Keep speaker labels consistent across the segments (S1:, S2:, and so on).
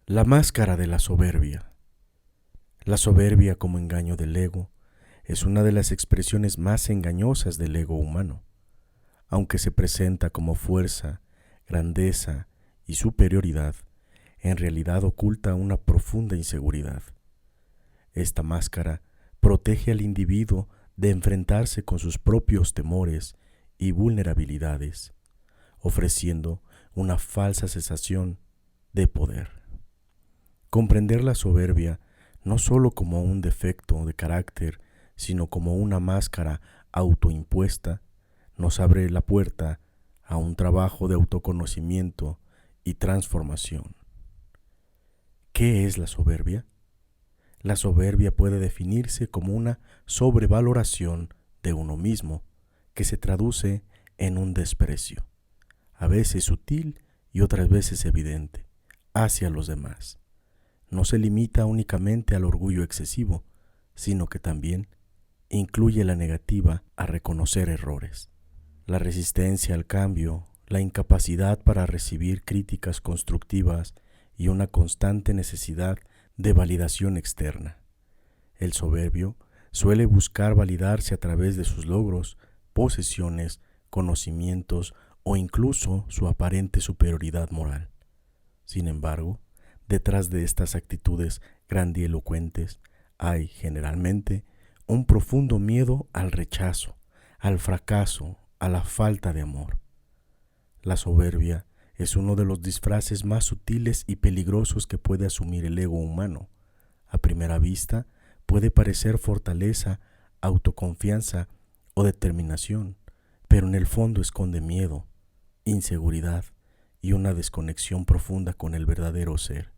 S1: La máscara de la soberbia. La soberbia como engaño del ego es una de las expresiones más engañosas del ego humano. Aunque se presenta como fuerza, grandeza y superioridad, en realidad oculta una profunda inseguridad. Esta máscara protege al individuo de enfrentarse con sus propios temores y vulnerabilidades, ofreciendo una falsa sensación de poder. Comprender la soberbia no solo como un defecto de carácter, sino como una máscara autoimpuesta, nos abre la puerta a un trabajo de autoconocimiento y transformación. ¿Qué es la soberbia? La soberbia puede definirse como una sobrevaloración de uno mismo que se traduce en un desprecio, a veces sutil y otras veces evidente, hacia los demás. No se limita únicamente al orgullo excesivo, sino que también incluye la negativa a reconocer errores, la resistencia al cambio, la incapacidad para recibir críticas constructivas y una constante necesidad de validación externa. El soberbio suele buscar validarse a través de sus logros, posesiones, conocimientos o incluso su aparente superioridad moral. Sin embargo, detrás de estas actitudes grandilocuentes hay, generalmente, un profundo miedo al rechazo, al fracaso, a la falta de amor. La soberbia es uno de los disfraces más sutiles y peligrosos que puede asumir el ego humano. A primera vista, puede parecer fortaleza, autoconfianza o determinación, pero en el fondo esconde miedo, inseguridad y una desconexión profunda con el verdadero ser.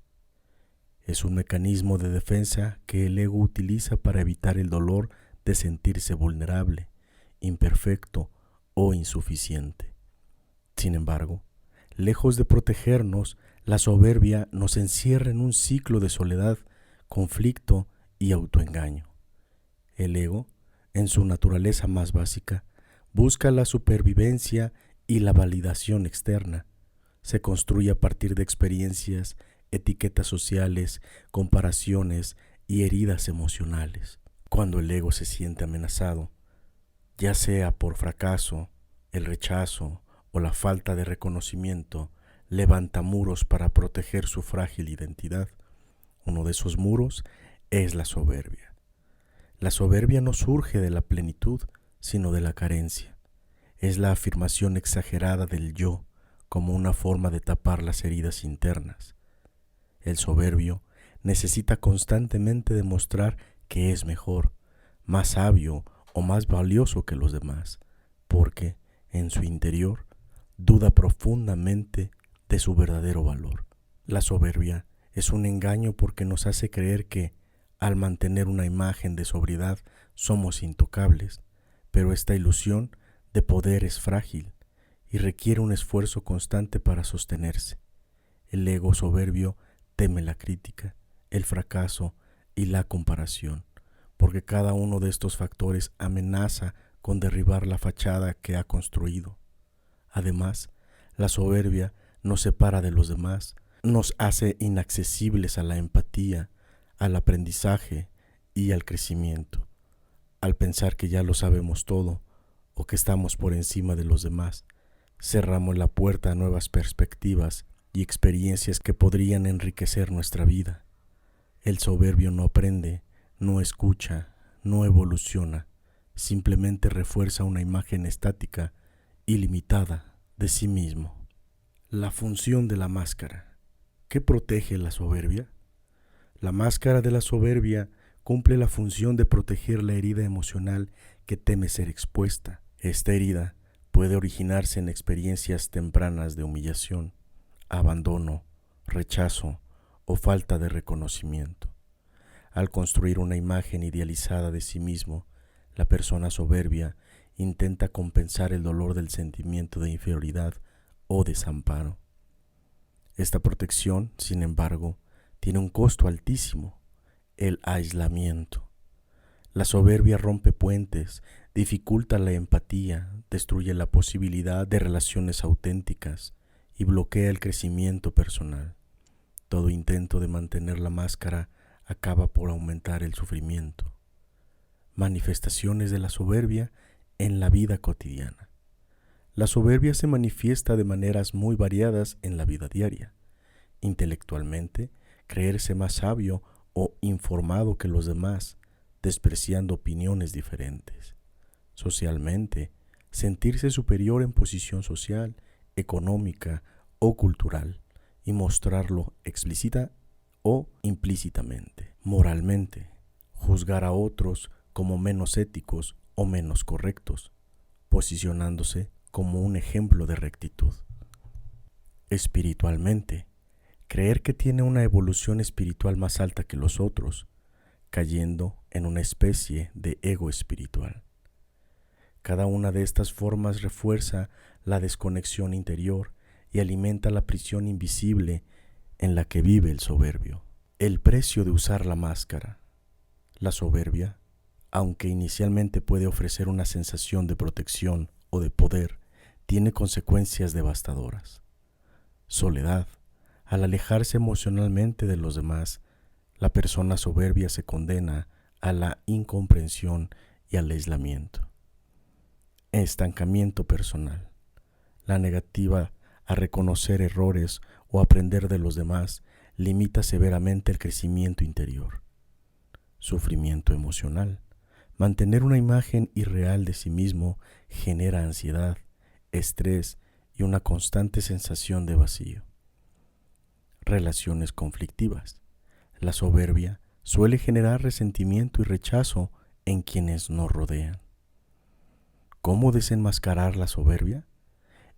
S1: Es un mecanismo de defensa que el ego utiliza para evitar el dolor de sentirse vulnerable, imperfecto o insuficiente. Sin embargo, lejos de protegernos, la soberbia nos encierra en un ciclo de soledad, conflicto y autoengaño. El ego, en su naturaleza más básica, busca la supervivencia y la validación externa. Se construye a partir de experiencias, etiquetas sociales, comparaciones y heridas emocionales. Cuando el ego se siente amenazado, ya sea por fracaso, el rechazo o la falta de reconocimiento, levanta muros para proteger su frágil identidad. Uno de esos muros es la soberbia. La soberbia no surge de la plenitud, sino de la carencia. Es la afirmación exagerada del yo como una forma de tapar las heridas internas. El soberbio necesita constantemente demostrar que es mejor, más sabio o más valioso que los demás, porque en su interior duda profundamente de su verdadero valor. La soberbia es un engaño porque nos hace creer que, al mantener una imagen de sobriedad, somos intocables, pero esta ilusión de poder es frágil y requiere un esfuerzo constante para sostenerse. El ego soberbio teme la crítica, el fracaso y la comparación, porque cada uno de estos factores amenaza con derribar la fachada que ha construido. Además, la soberbia nos separa de los demás, nos hace inaccesibles a la empatía, al aprendizaje y al crecimiento. Al pensar que ya lo sabemos todo o que estamos por encima de los demás, cerramos la puerta a nuevas perspectivas y experiencias que podrían enriquecer nuestra vida. El soberbio no aprende, no escucha, no evoluciona, simplemente refuerza una imagen estática y limitada de sí mismo. La función de la máscara. ¿Qué protege la soberbia? La máscara de la soberbia cumple la función de proteger la herida emocional que teme ser expuesta. Esta herida puede originarse en experiencias tempranas de humillación, abandono, rechazo o falta de reconocimiento. Al construir una imagen idealizada de sí mismo, la persona soberbia intenta compensar el dolor del sentimiento de inferioridad o desamparo. Esta protección, sin embargo, tiene un costo altísimo: el aislamiento. La soberbia rompe puentes, dificulta la empatía, destruye la posibilidad de relaciones auténticas y bloquea el crecimiento personal. Todo intento de mantener la máscara acaba por aumentar el sufrimiento. Manifestaciones de la soberbia en la vida cotidiana. La soberbia se manifiesta de maneras muy variadas en la vida diaria. Intelectualmente, creerse más sabio o informado que los demás, despreciando opiniones diferentes. Socialmente, sentirse superior en posición social, económica o cultural y mostrarlo explícita o implícitamente. Moralmente, juzgar a otros como menos éticos o menos correctos, posicionándose como un ejemplo de rectitud. Espiritualmente, creer que tiene una evolución espiritual más alta que los otros, cayendo en una especie de ego espiritual. Cada una de estas formas refuerza la desconexión interior y alimenta la prisión invisible en la que vive el soberbio. El precio de usar la máscara. La soberbia, aunque inicialmente puede ofrecer una sensación de protección o de poder, tiene consecuencias devastadoras. Soledad. Al alejarse emocionalmente de los demás, la persona soberbia se condena a la incomprensión y al aislamiento. Estancamiento personal. La negativa a reconocer errores o aprender de los demás limita severamente el crecimiento interior. Sufrimiento emocional. Mantener una imagen irreal de sí mismo genera ansiedad, estrés y una constante sensación de vacío. Relaciones conflictivas. La soberbia suele generar resentimiento y rechazo en quienes nos rodean. ¿Cómo desenmascarar la soberbia?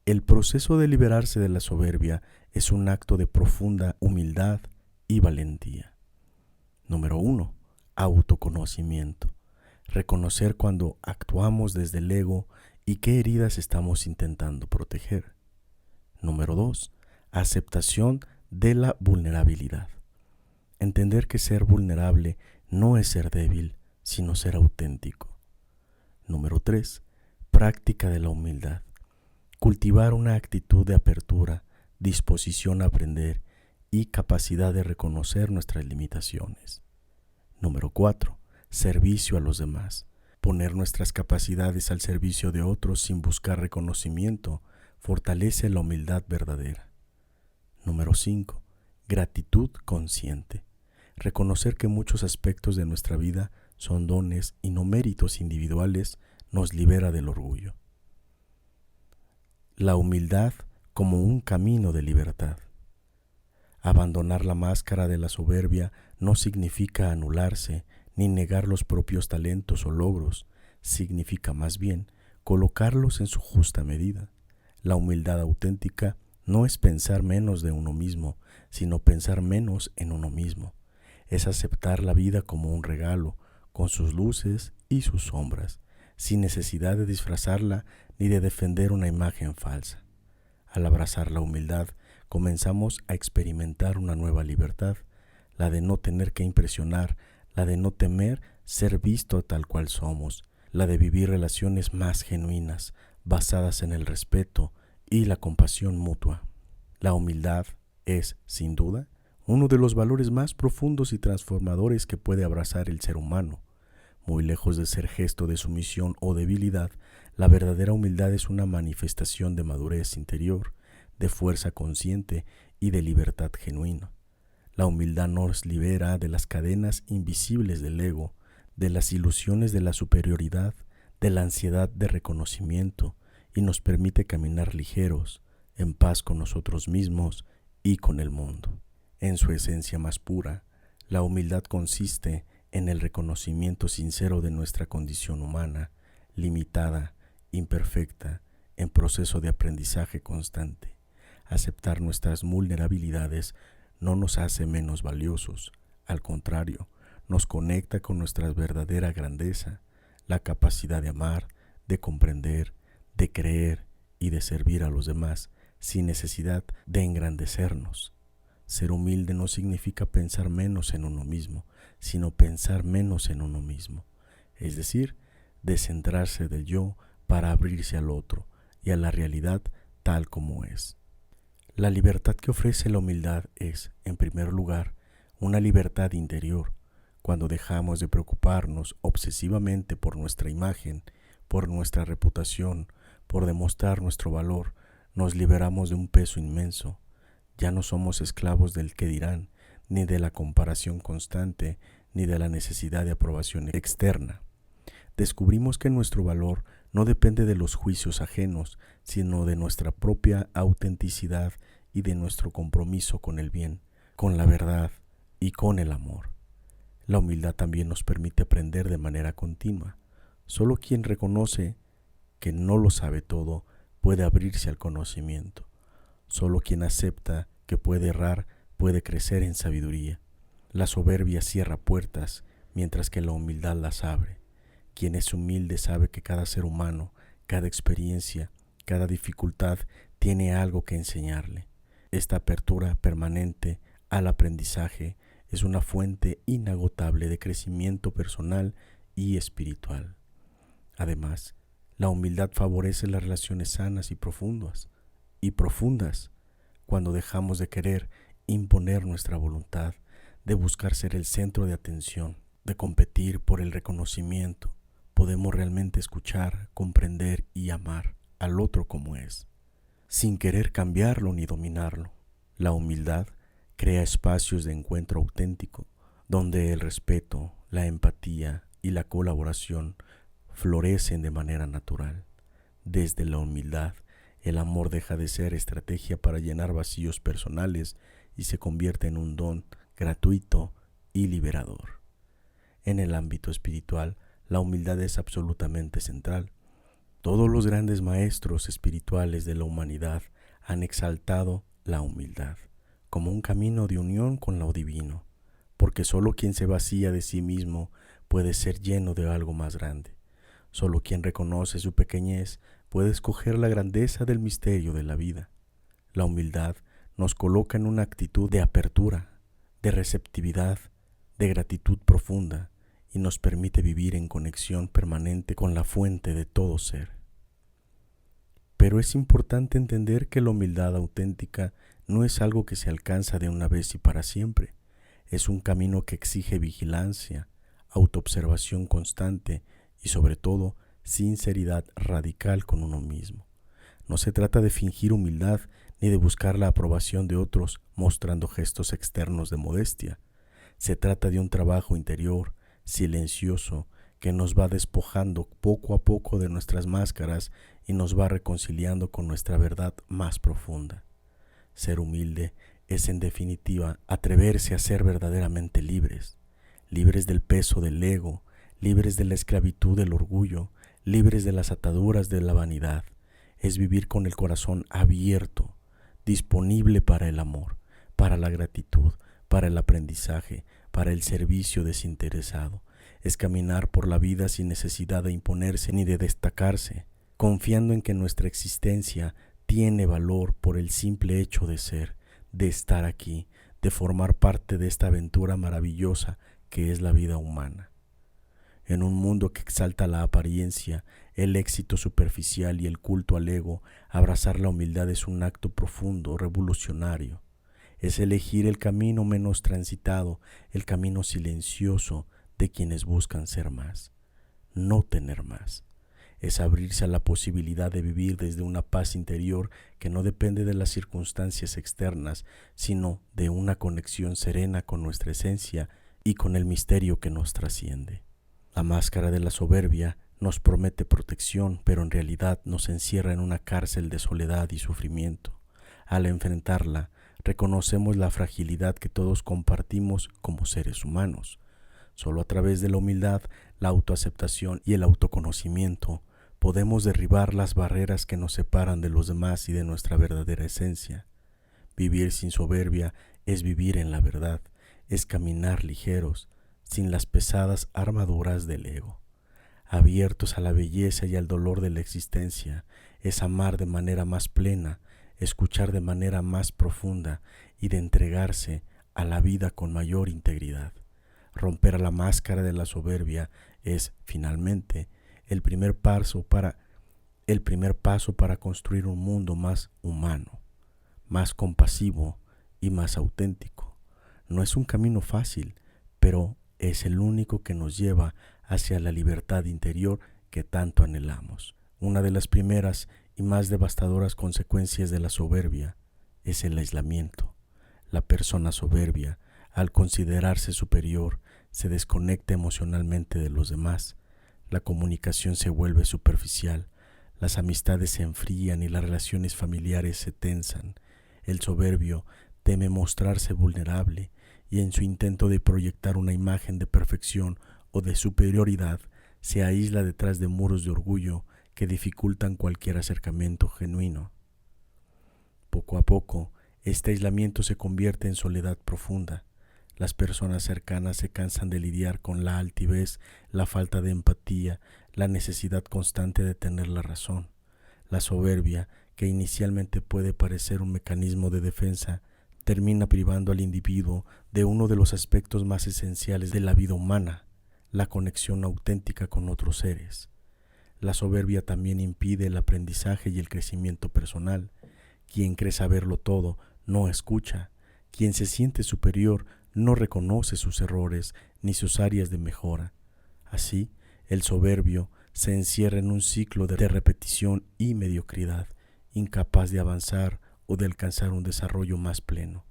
S1: El proceso de liberarse de la soberbia es un acto de profunda humildad y valentía. Número 1. Autoconocimiento. Reconocer cuando actuamos desde el ego y qué heridas estamos intentando proteger. Número 2. Aceptación de la vulnerabilidad. Entender que ser vulnerable no es ser débil, sino ser auténtico. Número 3. Práctica de la humildad. Cultivar una actitud de apertura, disposición a aprender y capacidad de reconocer nuestras limitaciones. Número 4. Servicio a los demás. Poner nuestras capacidades al servicio de otros sin buscar reconocimiento fortalece la humildad verdadera. Número 5. Gratitud consciente. Reconocer que muchos aspectos de nuestra vida son dones y no méritos individuales nos libera del orgullo. La humildad como un camino de libertad. Abandonar la máscara de la soberbia no significa anularse ni negar los propios talentos o logros, significa más bien colocarlos en su justa medida. La humildad auténtica no es pensar menos de uno mismo, sino pensar menos en uno mismo. Es aceptar la vida como un regalo, con sus luces y sus sombras, sin necesidad de disfrazarla ni de defender una imagen falsa. Al abrazar la humildad, comenzamos a experimentar una nueva libertad, la de no tener que impresionar, la de no temer ser visto tal cual somos, la de vivir relaciones más genuinas, basadas en el respeto y la compasión mutua. La humildad es, sin duda, uno de los valores más profundos y transformadores que puede abrazar el ser humano. Muy lejos de ser gesto de sumisión o debilidad, la verdadera humildad es una manifestación de madurez interior, de fuerza consciente y de libertad genuina. La humildad nos libera de las cadenas invisibles del ego, de las ilusiones de la superioridad, de la ansiedad de reconocimiento y nos permite caminar ligeros, en paz con nosotros mismos y con el mundo. En su esencia más pura, la humildad consiste en el reconocimiento sincero de nuestra condición humana, limitada, imperfecta, en proceso de aprendizaje constante. Aceptar nuestras vulnerabilidades no nos hace menos valiosos, al contrario, nos conecta con nuestra verdadera grandeza, la capacidad de amar, de comprender, de creer y de servir a los demás sin necesidad de engrandecernos. Ser humilde no significa pensar menos en uno mismo, sino pensar menos en uno mismo, es decir, descentrarse del yo para abrirse al otro y a la realidad tal como es. La libertad que ofrece la humildad es, en primer lugar, una libertad interior. Cuando dejamos de preocuparnos obsesivamente por nuestra imagen, por nuestra reputación, por demostrar nuestro valor, nos liberamos de un peso inmenso. Ya no somos esclavos del qué dirán, ni de la comparación constante, ni de la necesidad de aprobación externa. Descubrimos que nuestro valor no depende de los juicios ajenos, sino de nuestra propia autenticidad y de nuestro compromiso con el bien, con la verdad y con el amor. La humildad también nos permite aprender de manera continua. Solo quien reconoce que no lo sabe todo puede abrirse al conocimiento. Solo quien acepta que puede errar puede crecer en sabiduría. La soberbia cierra puertas, mientras que la humildad las abre. Quien es humilde sabe que cada ser humano, cada experiencia, cada dificultad tiene algo que enseñarle. Esta apertura permanente al aprendizaje es una fuente inagotable de crecimiento personal y espiritual. Además, la humildad favorece las relaciones sanas y profundas, cuando dejamos de querer imponer nuestra voluntad, de buscar ser el centro de atención, de competir por el reconocimiento. Podemos realmente escuchar, comprender y amar al otro como es, sin querer cambiarlo ni dominarlo. La humildad crea espacios de encuentro auténtico, donde el respeto, la empatía y la colaboración florecen de manera natural. Desde la humildad, el amor deja de ser estrategia para llenar vacíos personales y se convierte en un don gratuito y liberador. En el ámbito espiritual, la humildad es absolutamente central. Todos los grandes maestros espirituales de la humanidad han exaltado la humildad como un camino de unión con lo divino, porque solo quien se vacía de sí mismo puede ser lleno de algo más grande. Solo quien reconoce su pequeñez puede escoger la grandeza del misterio de la vida. La humildad nos coloca en una actitud de apertura, de receptividad, de gratitud profunda, y nos permite vivir en conexión permanente con la fuente de todo ser. Pero es importante entender que la humildad auténtica no es algo que se alcanza de una vez y para siempre. Es un camino que exige vigilancia, autoobservación constante y sobre todo sinceridad radical con uno mismo. No se trata de fingir humildad ni de buscar la aprobación de otros mostrando gestos externos de modestia. Se trata de un trabajo interior, silencioso, que nos va despojando poco a poco de nuestras máscaras y nos va reconciliando con nuestra verdad más profunda. Ser humilde es, en definitiva, atreverse a ser verdaderamente libres, libres del peso del ego, libres de la esclavitud del orgullo, libres de las ataduras de la vanidad. Es vivir con el corazón abierto, disponible para el amor, para la gratitud, para el aprendizaje, para el servicio desinteresado. Es caminar por la vida sin necesidad de imponerse ni de destacarse, confiando en que nuestra existencia tiene valor por el simple hecho de ser, de estar aquí, de formar parte de esta aventura maravillosa que es la vida humana. En un mundo que exalta la apariencia, el éxito superficial y el culto al ego, abrazar la humildad es un acto profundo, revolucionario. Es elegir el camino menos transitado, el camino silencioso de quienes buscan ser más, no tener más. Es abrirse a la posibilidad de vivir desde una paz interior que no depende de las circunstancias externas, sino de una conexión serena con nuestra esencia y con el misterio que nos trasciende. La máscara de la soberbia nos promete protección, pero en realidad nos encierra en una cárcel de soledad y sufrimiento. Al enfrentarla, reconocemos la fragilidad que todos compartimos como seres humanos. Solo a través de la humildad, la autoaceptación y el autoconocimiento podemos derribar las barreras que nos separan de los demás y de nuestra verdadera esencia. Vivir sin soberbia es vivir en la verdad, es caminar ligeros, sin las pesadas armaduras del ego. Abiertos a la belleza y al dolor de la existencia, es amar de manera más plena, escuchar de manera más profunda y de entregarse a la vida con mayor integridad. Romper la máscara de la soberbia es, finalmente, el primer paso para construir un mundo más humano, más compasivo y más auténtico. No es un camino fácil, pero es el único que nos lleva hacia la libertad interior que tanto anhelamos. Una de las primeras y más devastadoras consecuencias de la soberbia es el aislamiento. La persona soberbia, al considerarse superior, se desconecta emocionalmente de los demás. La comunicación se vuelve superficial, las amistades se enfrían y las relaciones familiares se tensan. El soberbio teme mostrarse vulnerable y en su intento de proyectar una imagen de perfección o de superioridad, se aísla detrás de muros de orgullo que dificultan cualquier acercamiento genuino. Poco a poco, este aislamiento se convierte en soledad profunda. Las personas cercanas se cansan de lidiar con la altivez, la falta de empatía, la necesidad constante de tener la razón. La soberbia, que inicialmente puede parecer un mecanismo de defensa, termina privando al individuo de uno de los aspectos más esenciales de la vida humana, la conexión auténtica con otros seres. La soberbia también impide el aprendizaje y el crecimiento personal. Quien cree saberlo todo no escucha. Quien se siente superior no reconoce sus errores ni sus áreas de mejora. Así, el soberbio se encierra en un ciclo de repetición y mediocridad, incapaz de avanzar o de alcanzar un desarrollo más pleno.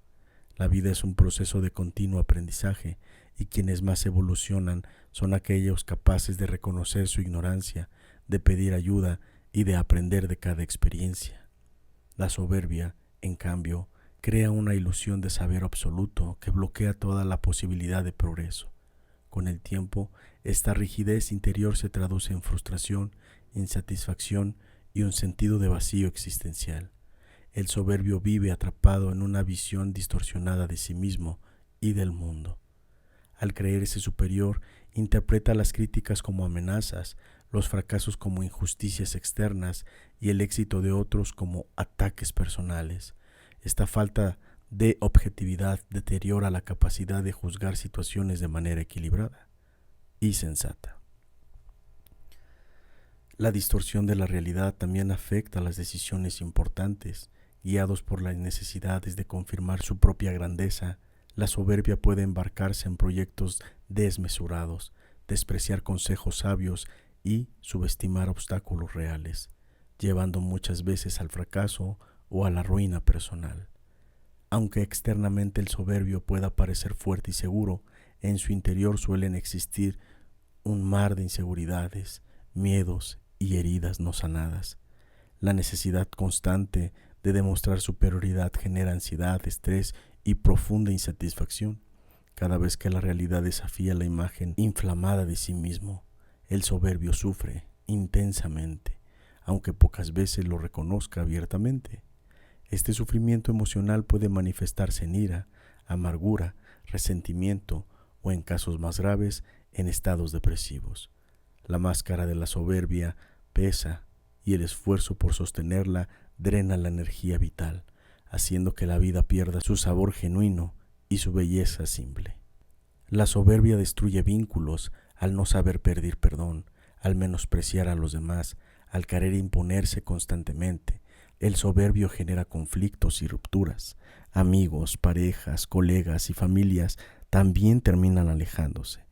S1: La vida es un proceso de continuo aprendizaje y quienes más evolucionan son aquellos capaces de reconocer su ignorancia, de pedir ayuda y de aprender de cada experiencia. La soberbia, en cambio, crea una ilusión de saber absoluto que bloquea toda la posibilidad de progreso. Con el tiempo, esta rigidez interior se traduce en frustración, insatisfacción y un sentido de vacío existencial. El soberbio vive atrapado en una visión distorsionada de sí mismo y del mundo. Al creerse superior, interpreta las críticas como amenazas, los fracasos como injusticias externas y el éxito de otros como ataques personales. Esta falta de objetividad deteriora la capacidad de juzgar situaciones de manera equilibrada y sensata. La distorsión de la realidad también afecta las decisiones importantes. Guiados por las necesidades de confirmar su propia grandeza, la soberbia puede embarcarse en proyectos desmesurados, despreciar consejos sabios y subestimar obstáculos reales, llevando muchas veces al fracaso o a la ruina personal. Aunque externamente el soberbio pueda parecer fuerte y seguro, en su interior suelen existir un mar de inseguridades, miedos y heridas no sanadas. La necesidad constante de demostrar superioridad genera ansiedad, estrés y profunda insatisfacción. Cada vez que la realidad desafía la imagen inflamada de sí mismo, el soberbio sufre intensamente, aunque pocas veces lo reconozca abiertamente. Este sufrimiento emocional puede manifestarse en ira, amargura, resentimiento o, en casos más graves, en estados depresivos. La máscara de la soberbia pesa y el esfuerzo por sostenerla drena la energía vital, haciendo que la vida pierda su sabor genuino y su belleza simple. La soberbia destruye vínculos al no saber pedir perdón, al menospreciar a los demás, al querer imponerse constantemente. El soberbio genera conflictos y rupturas. Amigos, parejas, colegas y familias también terminan alejándose,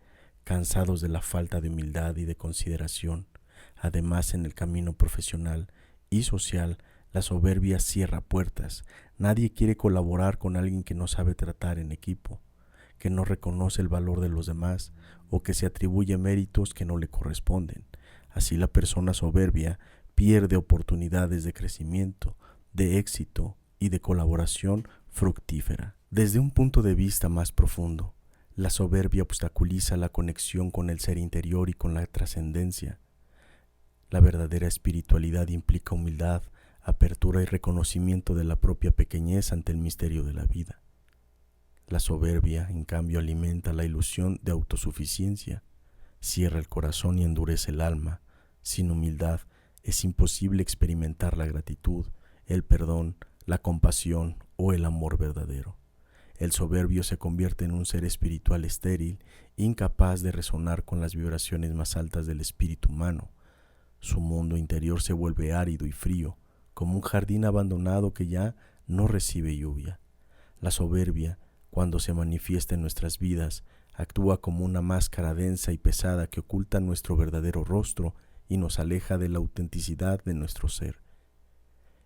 S1: cansados de la falta de humildad y de consideración. Además, en el camino profesional y social, la soberbia cierra puertas. Nadie quiere colaborar con alguien que no sabe tratar en equipo, que no reconoce el valor de los demás o que se atribuye méritos que no le corresponden. Así la persona soberbia pierde oportunidades de crecimiento, de éxito y de colaboración fructífera. Desde un punto de vista más profundo, la soberbia obstaculiza la conexión con el ser interior y con la trascendencia. La verdadera espiritualidad implica humildad, apertura y reconocimiento de la propia pequeñez ante el misterio de la vida. La soberbia, en cambio, alimenta la ilusión de autosuficiencia, cierra el corazón y endurece el alma. Sin humildad es imposible experimentar la gratitud, el perdón, la compasión o el amor verdadero. El soberbio se convierte en un ser espiritual estéril, incapaz de resonar con las vibraciones más altas del espíritu humano. Su mundo interior se vuelve árido y frío, como un jardín abandonado que ya no recibe lluvia. La soberbia, cuando se manifiesta en nuestras vidas, actúa como una máscara densa y pesada que oculta nuestro verdadero rostro y nos aleja de la autenticidad de nuestro ser.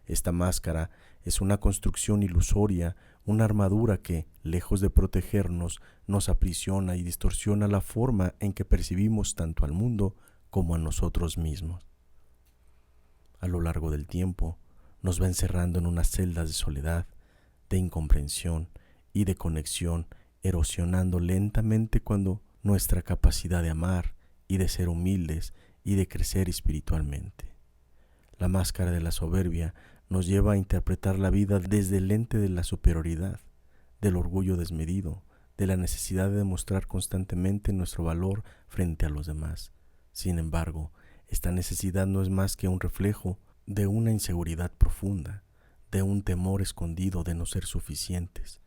S1: Esta máscara es una construcción ilusoria, una armadura que, lejos de protegernos, nos aprisiona y distorsiona la forma en que percibimos tanto al mundo como a nosotros mismos. A lo largo del tiempo, nos va encerrando en unas celdas de soledad, de incomprensión y de conexión, erosionando lentamente cuando nuestra capacidad de amar y de ser humildes y de crecer espiritualmente. La máscara de la soberbia nos lleva a interpretar la vida desde el lente de la superioridad, del orgullo desmedido, de la necesidad de demostrar constantemente nuestro valor frente a los demás. Sin embargo, esta necesidad no es más que un reflejo de una inseguridad profunda, de un temor escondido de no ser suficientes.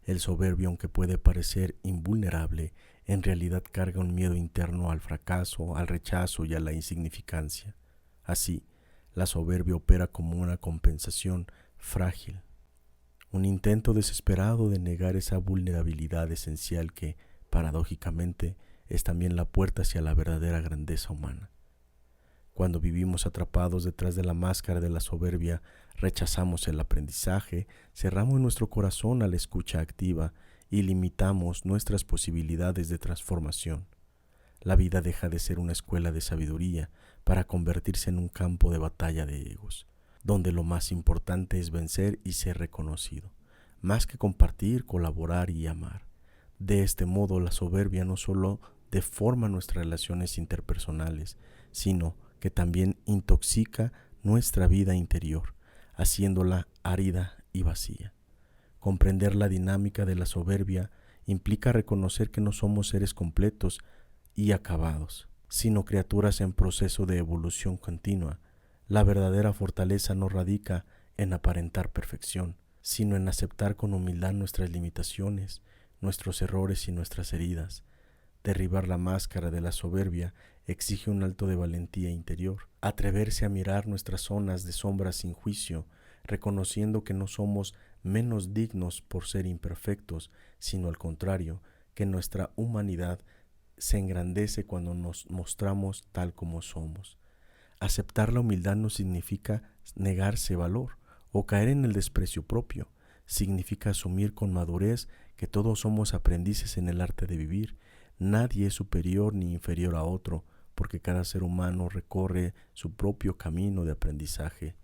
S1: El soberbio, aunque puede parecer invulnerable, en realidad carga un miedo interno al fracaso, al rechazo y a la insignificancia. Así, la soberbia opera como una compensación frágil, un intento desesperado de negar esa vulnerabilidad esencial que, paradójicamente, es también la puerta hacia la verdadera grandeza humana. Cuando vivimos atrapados detrás de la máscara de la soberbia, rechazamos el aprendizaje, cerramos nuestro corazón a la escucha activa y limitamos nuestras posibilidades de transformación. La vida deja de ser una escuela de sabiduría para convertirse en un campo de batalla de egos, donde lo más importante es vencer y ser reconocido, más que compartir, colaborar y amar. De este modo, la soberbia no solo deforma nuestras relaciones interpersonales, sino que también intoxica nuestra vida interior, haciéndola árida y vacía. Comprender la dinámica de la soberbia implica reconocer que no somos seres completos y acabados, sino criaturas en proceso de evolución continua. La verdadera fortaleza no radica en aparentar perfección, sino en aceptar con humildad nuestras limitaciones, nuestros errores y nuestras heridas. Derribar la máscara de la soberbia exige un alto de valentía interior. Atreverse a mirar nuestras zonas de sombra sin juicio, reconociendo que no somos menos dignos por ser imperfectos, sino al contrario, que nuestra humanidad se engrandece cuando nos mostramos tal como somos. Aceptar la humildad no significa negarse valor o caer en el desprecio propio. Significa asumir con madurez que todos somos aprendices en el arte de vivir. Nadie es superior ni inferior a otro, porque cada ser humano recorre su propio camino de aprendizaje.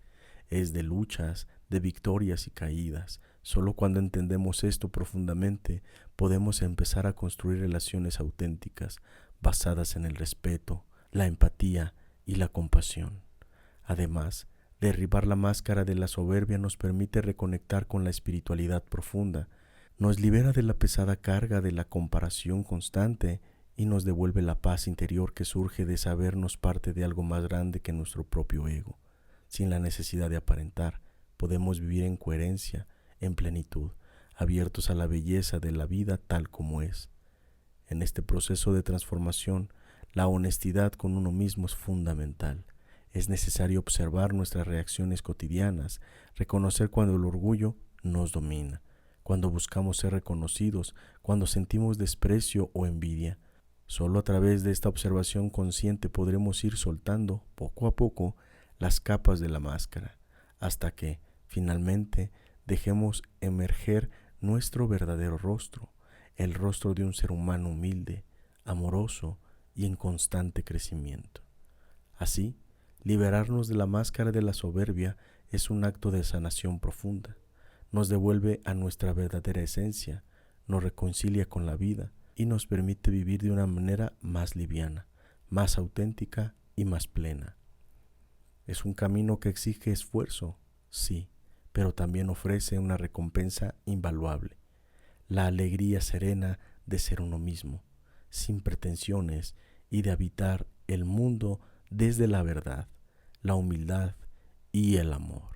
S1: Es de luchas, de victorias y caídas. Solo cuando entendemos esto profundamente, podemos empezar a construir relaciones auténticas, basadas en el respeto, la empatía y la compasión. Además, derribar la máscara de la soberbia nos permite reconectar con la espiritualidad profunda, nos libera de la pesada carga de la comparación constante y nos devuelve la paz interior que surge de sabernos parte de algo más grande que nuestro propio ego. Sin la necesidad de aparentar, podemos vivir en coherencia, en plenitud, abiertos a la belleza de la vida tal como es. En este proceso de transformación, la honestidad con uno mismo es fundamental. Es necesario observar nuestras reacciones cotidianas, reconocer cuando el orgullo nos domina, cuando buscamos ser reconocidos, cuando sentimos desprecio o envidia. Solo a través de esta observación consciente podremos ir soltando, poco a poco, las capas de la máscara, hasta que, finalmente, dejemos emerger nuestro verdadero rostro, el rostro de un ser humano humilde, amoroso y en constante crecimiento. Así, liberarnos de la máscara de la soberbia es un acto de sanación profunda. Nos devuelve a nuestra verdadera esencia, nos reconcilia con la vida y nos permite vivir de una manera más liviana, más auténtica y más plena. Es un camino que exige esfuerzo, sí, pero también ofrece una recompensa invaluable, la alegría serena de ser uno mismo, sin pretensiones y de habitar el mundo desde la verdad, la humildad y el amor.